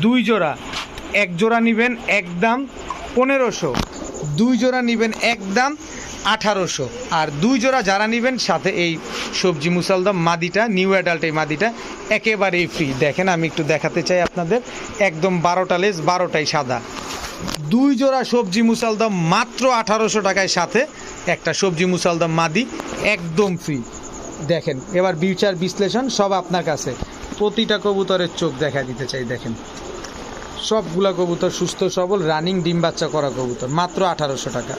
2 জোড়া। এক জোড়া নেবেন একদম 1500, 2 জোড়া নেবেন একদম 1800, আর 2 জোড়া যারা নেবেন সাথে এই সবজি মুসালদম মাদিটা, নিউ অ্যাডাল্ট এই মাদিটা একেবারেই ফ্রি। দেখেন আমি একটু দেখাতে চাই আপনাদের, একদম 12টা লেজ, 12টাই সাদা। 2 জোড়া সবজি মুসালদম মাত্র 1800 টাকায়, সাথে একটা সবজি মুসালদম মাদি একদম ফ্রি। দেখেন এবার বিচার বিশ্লেষণ সব আপনার কাছে। প্রতিটা কবুতরের চোখ দেখা দিতে চাই, দেখেন সবগুলা কবুতর সুস্থ সবল রানিং ডিম বাচ্চা করা কবুতর, মাত্র 1800 টাকা।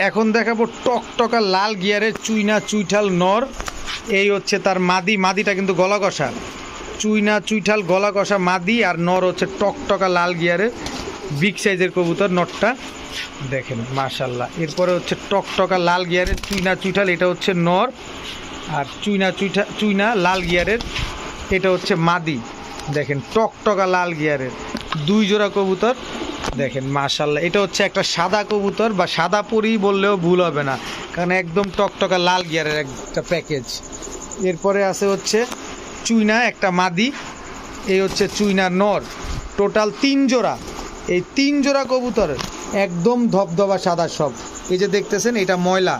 এখন দেখাবো টকটকা লাল গিয়ারের চুইনা চুইঠাল নর। এই হচ্ছে তার মাদি, মাদিটা কিন্তু গলা কষা। চুইনা চুইঠাল গলা কষা মাদি, আর নর হচ্ছে টকটকা লাল গিয়ারের বিগ সাইজের কবুতর নরটা দেখেন মাশাল্লাহ। এরপরে হচ্ছে টকটকা লাল গিয়ারের চুইনা চুইঠাল, এটা হচ্ছে নর, আর চুইনা লাল গিয়ারের এটা হচ্ছে মাদি। দেখেন টকটকা লাল গিয়ারের 2 জোড়া কবুতর দেখেন মাশাল্লাহ। এটা হচ্ছে একটা সাদা কবুতর, বা সাদা পরি বললেও ভুল হবে না, কারণ একদম টকটকা লাল গিয়ারের একটা প্যাকেজ। এরপরে আছে হচ্ছে চুইনা একটা মাদি, এই হচ্ছে চুইনা নর। টোটাল 3 জোড়া। এই 3 জোড়া কবুতর একদম ধবধবা সাদা সব। এই যে দেখতেছেন এটা ময়লা,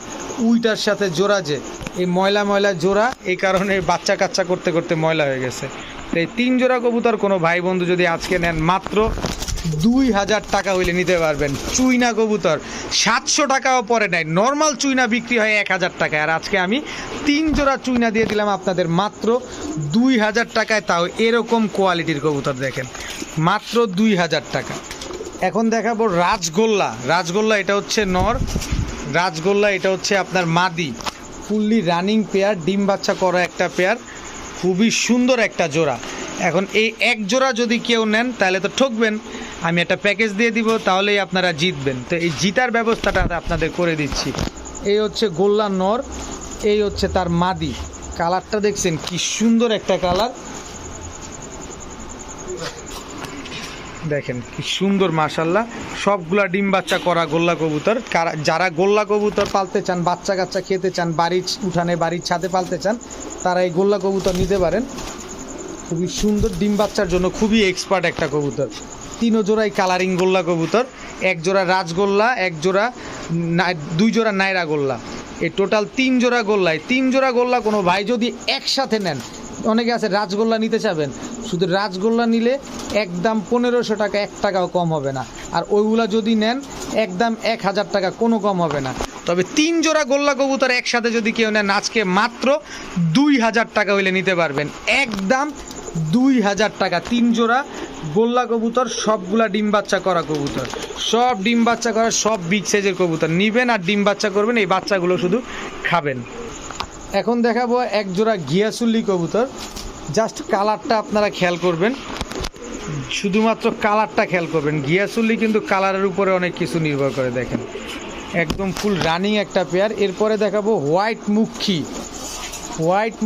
উইটার সাথে জোড়া, যে এই ময়লা ময়লা জোড়া, এই কারণে বাচ্চা কাচ্চা করতে করতে ময়লা হয়ে গেছে। এই 3 জোড়া কবুতর কোনো ভাই বন্ধু যদি আজকে নেন, মাত্র 2000 টাকা হইলে নিতে পারবেন। চুইনা কবুতর 700 টাকাও পরে নেয়, নর্মাল চুইনা বিক্রি হয় 1000 টাকায়, আর আজকে আমি 3 জোড়া চুইনা দিয়ে দিলাম আপনাদের মাত্র 2000 টাকায়, তাও এরকম কোয়ালিটির কবুতর দেখেন, মাত্র 2000 টাকা। এখন দেখাবো রাজগোল্লা। রাজগোল্লা এটা হচ্ছে নর, রাজগোল্লা এটা হচ্ছে আপনার মাদি। ফুললি রানিং পেয়ার, ডিম বাচ্চা করা একটা পেয়ার, খুবই সুন্দর একটা জোড়া। এখন এই এক জোড়া যদি কেউ নেন তাহলে তো ঠকবেন, আমি একটা প্যাকেজ দিয়ে দিব, তাহলেই আপনারা জিতবেন। তো এই জিতার ব্যবস্থাটা আপনাদের করে দিচ্ছি। এই হচ্ছে গোল্লা নর, এই হচ্ছে তার মাদি। কালারটা দেখছেন কি সুন্দর একটা কালার, দেখেন কি সুন্দর মাশাল্লাহ। সবগুলা ডিম বাচ্চা করা গোল্লা কবুতর। যারা গোল্লা কবুতর পালতে চান, বাচ্চা কাচ্চা খেতে চান, বাড়ির উঠানে বাড়ির ছাদে পালতে চান, তারা এই গোল্লা কবুতর নিতে পারেন। খুবই সুন্দর, ডিম বাচ্চার জন্য খুবই এক্সপার্ট একটা কবুতর। 3 জোড়াই কালারিং গোল্লা কবুতর, 1 জোড়া রাজগোল্লা, 2 জোড়া নাইরা গোল্লা। এই টোটাল 3 জোড়া গোল্লায়। 3 জোড়া গোল্লা কোনো ভাই যদি একসাথে নেন, অনেকে আছে রাজগোল্লা নিতে চাবেন, শুধু রাজগোল্লা নিলে একদম 1500 টাকা, 1 টাকাও কম হবে না। আর ওইগুলা যদি নেন একদম 1000 টাকা, কোনো কম হবে না। তবে 3 জোড়া গোল্লা কবুতর একসাথে যদি কেউ নেন, আজকে মাত্র 2000 টাকা হইলে নিতে পারবেন, একদম 2000 টাকা। 3 জোড়া গোল্লা কবুতর, সবগুলা ডিম বাচ্চা করা কবুতর, সব ডিম বাচ্চা করা, সব বিগ সাইজের কবুতর। নিবেন আর ডিম বাচ্চা করবেন, এই বাচ্চাগুলো শুধু খাবেন। এখন দেখাবো 1 জোড়া ঘিয়াচুল্লি কবুতর। জাস্ট কালারটা আপনারা খেয়াল করবেন, শুধুমাত্র কালারটা খেয়াল করবেন। গিয়াসুল্লি কিন্তু কালারের উপরে অনেক কিছু নির্ভর করে। দেখেন একদম ফুল রানিং একটা পেয়ার। এরপরে দেখাবো হোয়াইট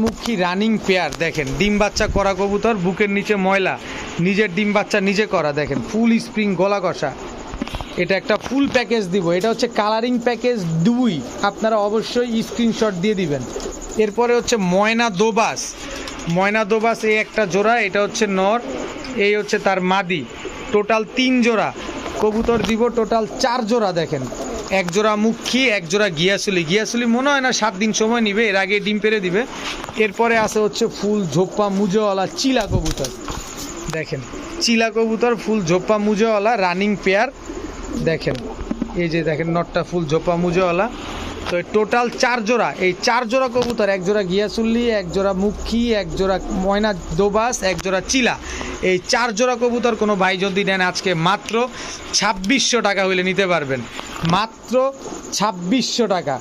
মুখী রানিং পেয়ার। দেখেন ডিম বাচ্চা করা কবুতর, বুকের নিচে ময়লা, নিজের ডিম বাচ্চা নিজে করা। দেখেন ফুল স্প্রিং গলা কষা। এটা একটা ফুল প্যাকেজ দিব, এটা হচ্ছে কালারিং প্যাকেজ 2, আপনারা অবশ্যই স্ক্রিনশট দিয়ে দিবেন। এরপরে হচ্ছে ময়না দোবাস এই একটা জোড়া, এটা হচ্ছে নর, এই হচ্ছে তার মাদি। টোটাল 3 জোড়া কবুতর দিব, টোটাল 4 জোড়া। দেখেন এক জোড়া মুখী, এক জোড়া গিয়াসুলি মনে হয় না 7 দিন সময় নিবে, এর আগে ডিম পেড়ে দিবে। এরপরে আছে হচ্ছে ফুল ঝোপ্পা মুজোওয়ালা চিলা কবুতর। দেখেন চিলা কবুতর ফুল ঝোপ্পা মুজোওয়ালা রানিং পেয়ার। দেখেন এই যে দেখেন নটটা ফুল ঝোপ্পা মুজোওয়ালা। তো টোটাল 4 জোড়া, এই 4 জোড়া কবুতর, এক জোড়া গিয়াসুল্লি, এক জোড়া মুখী, এক জোড়া ময়না দোবাস, এক জোড়া চিলা। এই 4 জোড়া কবুতর কোনো ভাই যদি নেন আজকে মাত্র 2600 টাকা হইলে নিতে পারবেন, মাত্র 2600 টাকা।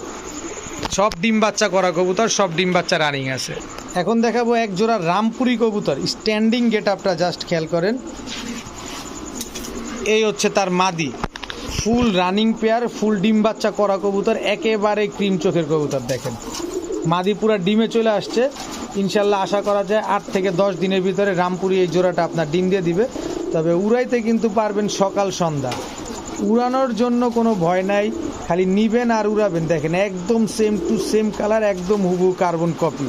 সব ডিম বাচ্চা করা কবুতর, সব ডিম বাচ্চা রানিং আছে। এখন দেখাবো এক জোড়া রামপুরি কবুতর। স্ট্যান্ডিং গেট আপটা জাস্ট খেয়াল করেন। এই হচ্ছে তার মাদি, ফুল রানিং পেয়ার, ফুল ডিম বাচ্চা করা কবুতর, একেবারে ক্রিম চোখের কবুতর। দেখেন মাদি পুরা ডিমে চলে আসছে, ইনশাল্লাহ আশা করা যায় 8 থেকে 10 দিনের ভিতরে রামপুরি এই জোড়াটা আপনার ডিম দিয়ে দিবে। তবে উড়াইতে কিন্তু পারবেন সকাল সন্ধ্যা, উড়ানোর জন্য কোনো ভয় নাই, খালি নিবেন আর উড়াবেন। দেখেন একদম সেম টু সেম কালার, একদম হুবহু কার্বন কপি।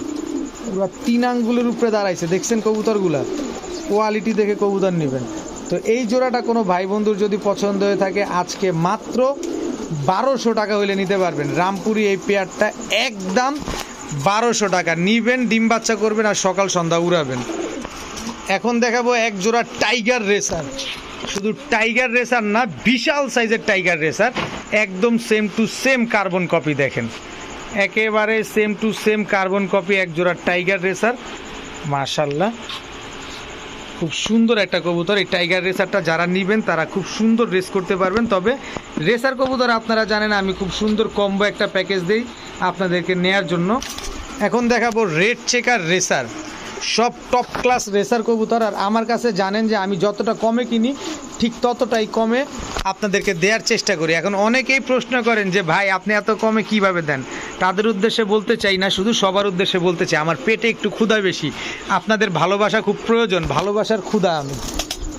পুরো 3 আঙ্গুলের উপরে দাঁড়াইছে, দেখছেন কবুতরগুলা, কোয়ালিটি দেখে কবুতর নেবেন। তো এই জোড়াটা কোনো ভাই বন্ধুর যদি পছন্দ হয়ে থাকে আজকে মাত্র 1200 টাকা হইলে নিতে পারবেন। রামপুরি এই পেয়ারটা একদম 1200 টাকা, নিবেন, ডিম বাচ্চা করবেন আর সকাল সন্ধ্যা উড়াবেন। এখন দেখাবো এক জোড়া টাইগার রেসার। শুধু টাইগার রেসার না, বিশাল সাইজের টাইগার রেসার, একদম same to same carbon copy. দেখেন একেবারে same to same carbon copy এক জোড়া টাইগার রেসার। মাশাআল্লাহ খুব সুন্দর একটা কবুতর। এই টাইগার রেসারটা যারা নেবেন তারা খুব সুন্দর রেস করতে পারবেন। তবে রেসার কবুতর আপনারা জানেন আমি খুব সুন্দর কম্বো একটা প্যাকেজ দিই আপনাদেরকে নেয়ার জন্য। এখন দেখাবো রেড চেকার রেসার, সব টপ ক্লাস রেসার কবুতর। আর আমার কাছে জানেন যে আমি যতটা কমে কিনি ঠিক ততটাই কমে আপনাদেরকে দেওয়ার চেষ্টা করি। এখন অনেকেই প্রশ্ন করেন যে ভাই আপনি এত কমে কিভাবে দেন। তাদের উদ্দেশ্যে বলতে চাই না, শুধু সবার উদ্দেশ্যে বলতে চাই, আমার পেটে একটু ক্ষুধা বেশি, আপনাদের ভালোবাসা খুব প্রয়োজন, ভালোবাসার ক্ষুধা আমি,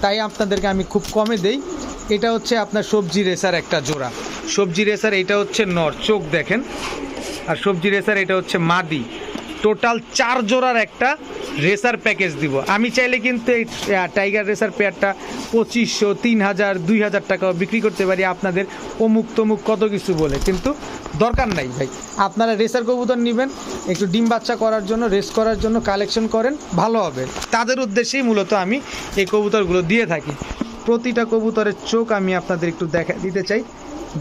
তাই আপনাদেরকে আমি খুব কমে দেই। এটা হচ্ছে আপনার সবজি রেসার একটা জোড়া, সবজি রেসার এটা হচ্ছে নর, চোখ দেখেন, আর সবজি রেসার এটা হচ্ছে মাদি। টোটাল 4 জোড়ার একটা রেসার প্যাকেজ দিব। আমি চাইলে কিন্তু এই টাইগার রেসার পেয়ারটা 2500, 3000, 2000 টাকাও বিক্রি করতে পারি আপনাদের অমুক তমুক কত কিছু বলে, কিন্তু দরকার নাই ভাই। আপনারা রেসার কবুতর নেবেন একটু ডিম বাচ্চা করার জন্য, রেস করার জন্য, কালেকশন করেন, ভালো হবে। তাদের উদ্দেশ্যেই মূলত আমি এই কবুতরগুলো দিয়ে থাকি। প্রতিটা কবুতরের চোখ আমি আপনাদের একটু দেখা দিতে চাই।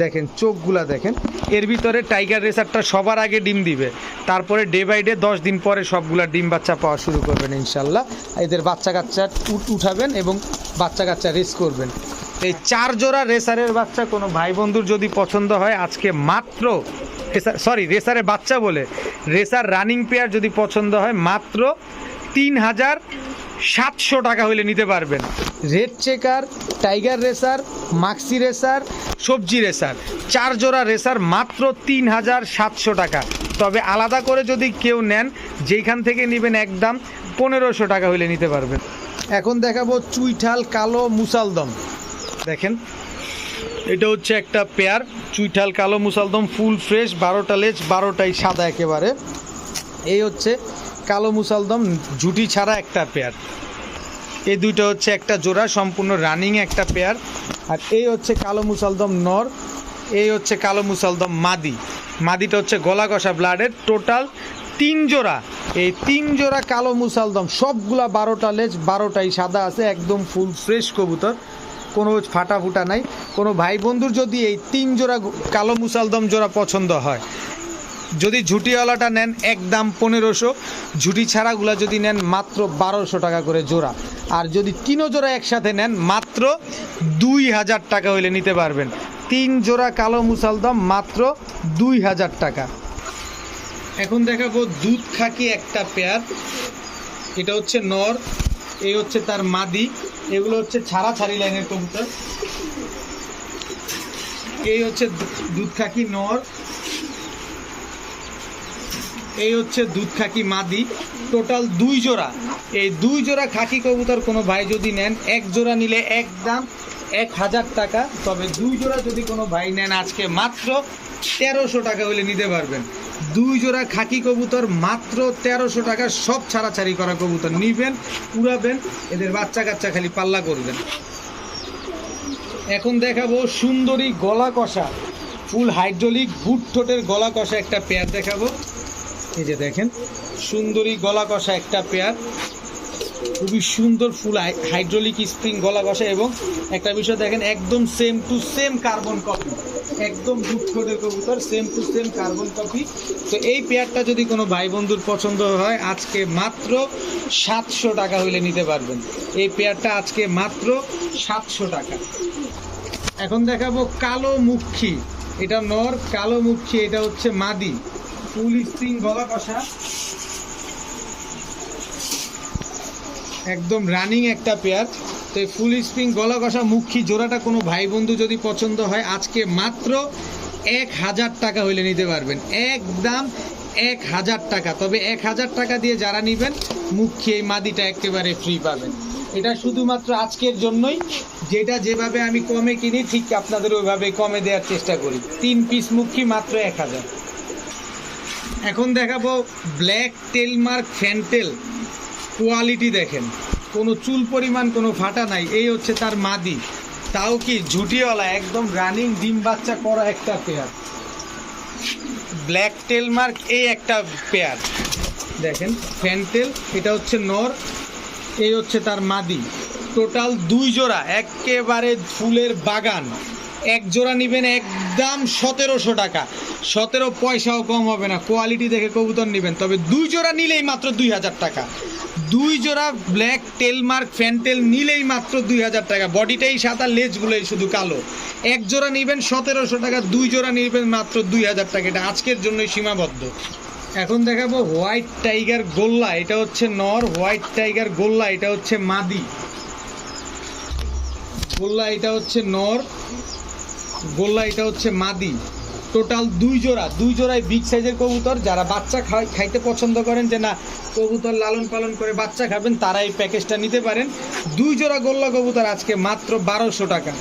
দেখেন চোখগুলা দেখেন। এর ভিতরে টাইগার রেসারটা সবার আগে ডিম দিবে, তারপরে ডে বাই ডে 10 দিন পরে সবগুলা ডিম বাচ্চা পাওয়া শুরু করবেন ইনশাল্লাহ। এদের বাচ্চা কাচ্চা উঠাবেন এবং বাচ্চা কাচ্চা রেস করবেন। এই 4 জোড়া রেসারের বাচ্চা কোনো ভাই বন্ধুর যদি পছন্দ হয় আজকে মাত্র রেসারের বাচ্চা বলে রেসার রানিং পেয়ার যদি পছন্দ হয় মাত্র 3700 টাকা হইলে নিতে পারবেন। Red checker, tiger racer, maxi racer, সবজি রেসার, 4 জোড়া রেসার মাত্র 3700 টাকা। তবে আলাদা করে যদি কেউ নেন, যেইখান থেকে নেবেন একদম 1500 টাকা হইলে নিতে পারবেন। এখন দেখাবো চুইঠাল কালো মুসালদম। দেখেন এটা হচ্ছে একটা পেয়ার, চুইঠাল কালো মুসালদম, ফুল ফ্রেশ, 12টা লেজ, 12টাই সাদা একেবারে। এই হচ্ছে কালো মুসালদম, ঝুটি ছাড়া একটা পেয়ার। এই দুইটা হচ্ছে একটা জোড়া, সম্পূর্ণ রানিং একটা পেয়ার। আর এই হচ্ছে কালো মুসালদম নর, এই হচ্ছে কালো মুসালদম মাদি। মাদিটা হচ্ছে গলা কষা ব্লাডের। টোটাল 3 জোড়া, এই 3 জোড়া কালো মুসালদম, সবগুলা 12টা লেজ, 12টাই সাদা আছে, একদম ফুল ফ্রেশ কবুতর, কোনো ফাটা ফুটা নাই। কোনো ভাই বন্ধুর যদি এই 3 জোড়া কালো মুসালদম জোড়া পছন্দ হয়, যদি ঝুটিওয়ালাটা নেন একদম 1500, ঝুটি ছাড়াগুলা যদি নেন মাত্র 1200 টাকা করে জোড়া। আর যদি 3 জোড়া একসাথে নেন মাত্র 2000 টাকা হইলে নিতে পারবেন। 3 জোড়া কালো মুসালদম মাত্র 2000 টাকা। এখন দেখাবো দুধ খাকি একটা পেয়ার। এটা হচ্ছে নর, এই হচ্ছে তার মাদি। এগুলো হচ্ছে ছাড়াছাড়ি লাইনের কবুতর। এই হচ্ছে দুধখাকি নর, এই হচ্ছে দুধখাকি মাদি। টোটাল 2 জোড়া। এই 2 জোড়া খাকি কবুতর কোনো ভাই যদি নেন, 1 জোড়া নিলে একদম 1000 টাকা। তবে 2 জোড়া যদি কোনো ভাই নেন আজকে মাত্র 1300 টাকা হলে নিতে পারবেন। 2 জোড়া খাকি কবুতর মাত্র 1300 টাকা। সব ছাড়াছাড়ি করা কবুতর নিবেন, উড়াবেন, এদের বাচ্চা কাচ্চা খালি পাল্লা করবেন। এখন দেখাবো সুন্দরী গলা কষা ফুল হাইড্রোলিক বুট ঠোঁটের গলা কষা একটা পেয়ার দেখাবো। এই যে দেখেন, সুন্দরী গলা কষা একটা পেয়ার, খুবই সুন্দর ফুল হাইড্রোলিক স্প্রিং গলা কষা। এবং একটা বিষয় দেখেন, একদম same to same carbon copy, একদম বুট ঠোঁটের কবুতর, same to same carbon copy. তো এই পেয়ারটা যদি কোনো ভাই বন্ধুর পছন্দ হয় আজকে মাত্র 700 টাকা হইলে নিতে পারবেন। এই পেয়ারটা আজকে মাত্র 700 টাকা। এখন দেখাবো কালো মুখী, এটা নর, কালো মুখী এটা হচ্ছে মাদি, ফুল স্প্রিং গলা কষা, একদম রানিং একটা পেয়ার। তো এই ফুল স্প্রিং গলা কষা মুখী জোড়াটা কোনো ভাই বন্ধু যদি পছন্দ হয় আজকে মাত্র 1000 টাকা হইলে নিতে পারবেন, একদম 1000 টাকা। তবে 1000 টাকা দিয়ে যারা নেবেন মুখী এই মাদিটা একেবারে ফ্রি পাবেন। এটা শুধুমাত্র আজকের জন্যই, যেটা যেভাবে আমি কমে কিনি ঠিক আপনাদের ওইভাবে কমে দেওয়ার চেষ্টা করি। 3 পিস মুখী মাত্র 1000। এখন দেখাবো ব্ল্যাক টেলমার্ক ফ্যান্টেল। কোয়ালিটি দেখেন, কোনো চুল পরিমাণ কোনো ফাটা নাই। এই হচ্ছে তার মাদি, তাও কি ঝুটিওয়ালা, একদম রানিং ডিম বাচ্চা করা একটা পেয়ার। ব্ল্যাক টেলমার্ক এই একটা পেয়ার দেখেন, ফ্যান্টেল এটা হচ্ছে নর, এই হচ্ছে তার মাদি। টোটাল 2 জোড়া, একেবারে ফুলের বাগান। 1 জোড়া নেবেন একদম 1700 টাকা, 17 পয়সাও কম হবে না। কোয়ালিটি দেখে কবুতর নেবেন, তবে 2 জোড়া নিলেই মাত্র 2000 টাকা। 2 জোড়া ব্ল্যাক টেলমার্ক ফ্যান্টেল নিলেই মাত্র 2000 টাকা। বডিটাই সাদা, লেজগুলোই শুধু কালো। 1 জোড়া নেবেন 1700 টাকা, 2 জোড়া নেবেন মাত্র 2000 টাকা। এটা আজকের জন্যই সীমাবদ্ধ। এখন দেখাবো হোয়াইট টাইগার গোল্লা, এটা হচ্ছে নর, হোয়াইট টাইগার গোল্লা এটা হচ্ছে মাদি। গোল্লা এটা হচ্ছে নর, গোল্লা এটা হচ্ছে মাদি। টোটাল 2 জোড়া, 2 জোড়ায় বিগ সাইজের কবুতর। যারা বাচ্চা খাইতে পছন্দ করেন, যে না কবুতর লালন পালন করে বাচ্চা খাবেন, তারা এই প্যাকেজটা নিতে পারেন। 2 জোড়া গোল্লা কবুতর আজকে মাত্র 1200 টাকা,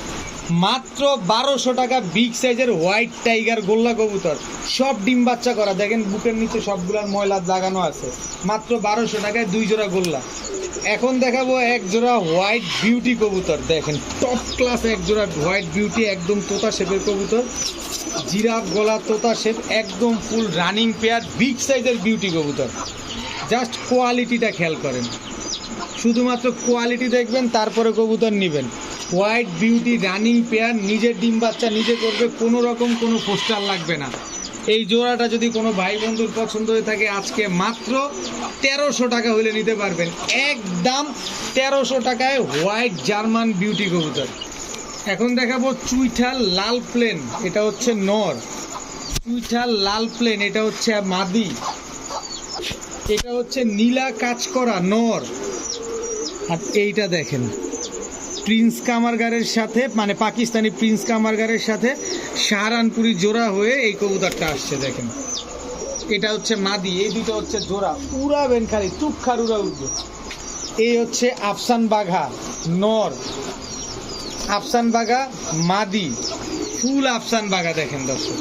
মাত্র 1200 টাকা। বিগ সাইজের হোয়াইট টাইগার গোল্লা কবুতর, সব ডিম বাচ্চা করা, দেখেন বুকের নিচে সবগুলার ময়লা লাগানো আছে। মাত্র 1200 টাকায় 2 জোড়া গোল্লা। এখন দেখাবো 1 জোড়া হোয়াইট বিউটি কবুতর। দেখেন টপ ক্লাস 1 জোড়া হোয়াইট বিউটি, একদম তোতা শেপের কবুতর, জিরাফ গলা তোতা শেপ, একদম ফুল রানিং পেয়ার, বিগ সাইজের বিউটি কবুতর। জাস্ট কোয়ালিটিটা খেয়াল করেন, শুধুমাত্র কোয়ালিটি দেখবেন তারপরে কবুতর নেবেন। হোয়াইট বিউটি রানিং পেয়ার, নিজের ডিম বাচ্চা নিজে করবে, কোনো রকম কোনো পোস্টার লাগবে না। এই জোড়াটা যদি কোনো ভাই বন্ধুর পছন্দ হয়ে থাকে আজকে মাত্র 1300 টাকা হলে নিতে পারবেন, একদম 1300 টাকায় হোয়াইট জার্মান বিউটি কবুতর। এখন দেখাবো চুইঠাল লাল প্লেন, এটা হচ্ছে নর, চুইঠাল লাল প্লেন এটা হচ্ছে মাদি। এটা হচ্ছে নীলা কাজ করা নর। আর এইটা দেখেন প্রিন্স কামারগারের সাথে, মানে পাকিস্তানি প্রিন্স কামারগারের সাথে সাহারানপুরি জোড়া হয়ে এই কবুতরটা আসছে। দেখেন এটা হচ্ছে মাদি, এই দুটো হচ্ছে জোড়া। উড়াবেন খালি, তুক্ষার উড়া উঠবে। এই হচ্ছে আফসান বাঘা নর, আফসান বাঘা মাদি, ফুল আফসান বাঘা। দেখেন দর্শক,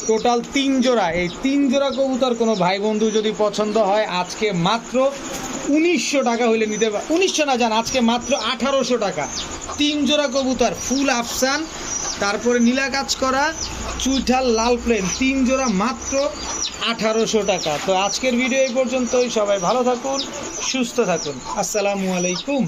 টোটাল 3 জোড়া। এই 3 জোড়া কবুতর কোনো ভাই বন্ধু যদি পছন্দ হয় আজকে মাত্র 1900 টাকা হইলে নিতে পারে। 1900 না জান, আজকে মাত্র 1800 টাকা। 3 জোড়া কবুতর, ফুল আফসান, তারপরে নীলা কাজ করা, চুইঠাল লাল প্লেন, 3 জোড়া মাত্র 1800 টাকা। তো আজকের ভিডিও এই পর্যন্তই। সবাই ভালো থাকুন, সুস্থ থাকুন। আসসালামু আলাইকুম।